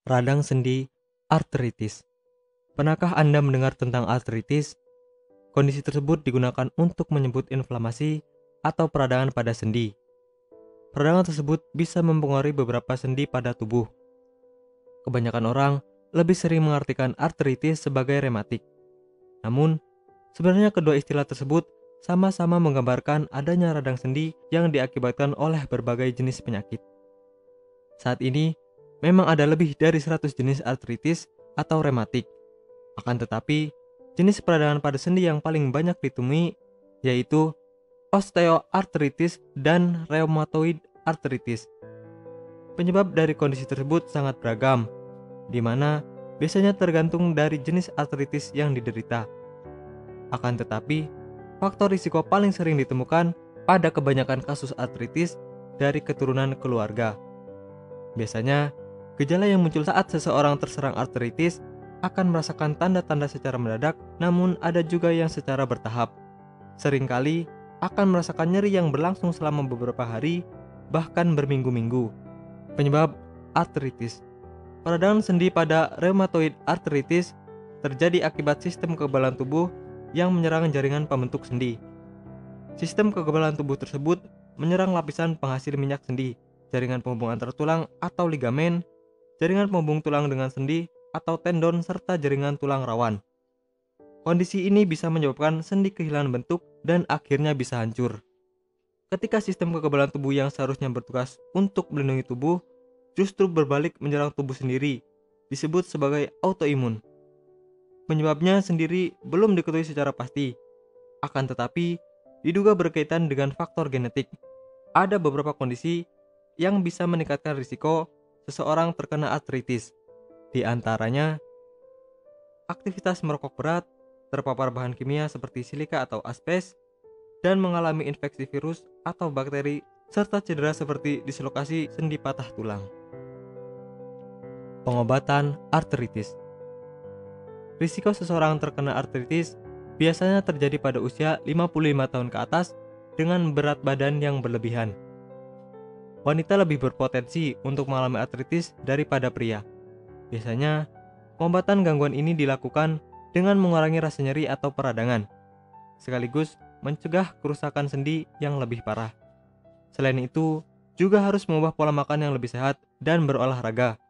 Radang sendi artritis. Pernahkah Anda mendengar tentang artritis? Kondisi tersebut digunakan untuk menyebut inflamasi atau peradangan pada sendi. Peradangan tersebut bisa mempengaruhi beberapa sendi pada tubuh. Kebanyakan orang lebih sering mengartikan artritis sebagai rematik. Namun, sebenarnya kedua istilah tersebut sama-sama menggambarkan adanya radang sendi yang diakibatkan oleh berbagai jenis penyakit. Saat ini, memang ada lebih dari 100 jenis artritis atau rematik. Akan tetapi, jenis peradangan pada sendi yang paling banyak ditemui yaitu osteoartritis dan rheumatoid artritis. Penyebab dari kondisi tersebut sangat beragam, di mana biasanya tergantung dari jenis artritis yang diderita. Akan tetapi, faktor risiko paling sering ditemukan pada kebanyakan kasus artritis dari keturunan keluarga. Biasanya, gejala yang muncul saat seseorang terserang artritis akan merasakan tanda-tanda secara mendadak, namun ada juga yang secara bertahap. Seringkali akan merasakan nyeri yang berlangsung selama beberapa hari, bahkan berminggu-minggu. Penyebab artritis. Peradangan sendi pada rheumatoid artritis terjadi akibat sistem kekebalan tubuh yang menyerang jaringan pembentuk sendi. Sistem kekebalan tubuh tersebut menyerang lapisan penghasil minyak sendi, jaringan penghubung antar tulang atau ligamen, jaringan penghubung tulang dengan sendi atau tendon, serta jaringan tulang rawan. Kondisi ini bisa menyebabkan sendi kehilangan bentuk dan akhirnya bisa hancur. Ketika sistem kekebalan tubuh yang seharusnya bertugas untuk melindungi tubuh justru berbalik menyerang tubuh sendiri, disebut sebagai autoimun. Penyebabnya sendiri belum diketahui secara pasti, akan tetapi diduga berkaitan dengan faktor genetik. Ada beberapa kondisi yang bisa meningkatkan risiko seseorang terkena artritis. Di antaranya, aktivitas merokok berat, terpapar bahan kimia seperti silika atau aspes, dan mengalami infeksi virus atau bakteri, serta cedera seperti dislokasi sendi patah tulang. Pengobatan artritis. Risiko seseorang terkena artritis biasanya terjadi pada usia 55 tahun ke atas dengan berat badan yang berlebihan. Wanita lebih berpotensi untuk mengalami artritis daripada pria. Biasanya, pengobatan gangguan ini dilakukan dengan mengurangi rasa nyeri atau peradangan, sekaligus mencegah kerusakan sendi yang lebih parah. Selain itu, juga harus mengubah pola makan yang lebih sehat dan berolahraga.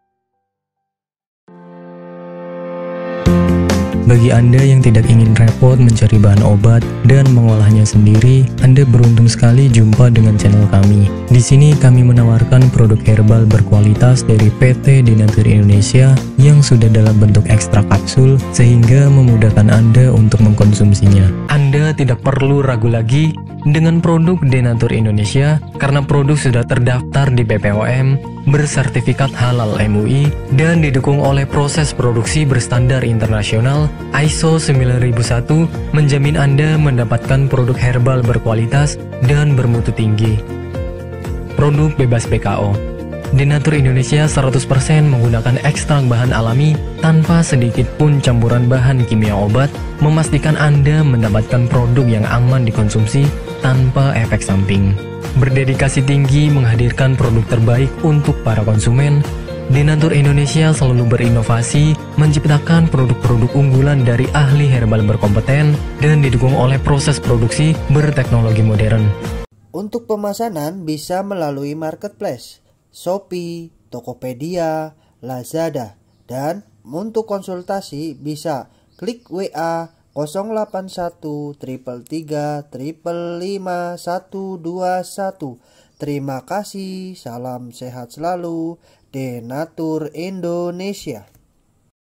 Bagi Anda yang tidak ingin repot mencari bahan obat dan mengolahnya sendiri, Anda beruntung sekali jumpa dengan channel kami. Di sini kami menawarkan produk herbal berkualitas dari PT Denatur Indonesia yang sudah dalam bentuk ekstrak kapsul sehingga memudahkan Anda untuk mengkonsumsinya. Anda tidak perlu ragu lagi dengan produk Denatur Indonesia karena produk sudah terdaftar di BPOM, bersertifikat halal MUI, dan didukung oleh proses produksi berstandar internasional ISO 9001, menjamin Anda mendapatkan produk herbal berkualitas dan bermutu tinggi. Produk bebas PKO. Denatur Indonesia 100% menggunakan ekstrak bahan alami tanpa sedikit pun campuran bahan kimia obat, memastikan Anda mendapatkan produk yang aman dikonsumsi tanpa efek samping. Berdedikasi tinggi menghadirkan produk terbaik untuk para konsumen, Denatur Indonesia selalu berinovasi menciptakan produk-produk unggulan dari ahli herbal berkompeten dan didukung oleh proses produksi berteknologi modern. Untuk pemesanan bisa melalui marketplace, Shopee, Tokopedia, Lazada, dan untuk konsultasi bisa klik WA 081 333 555 121. Terima kasih, salam sehat selalu, Denatur Indonesia.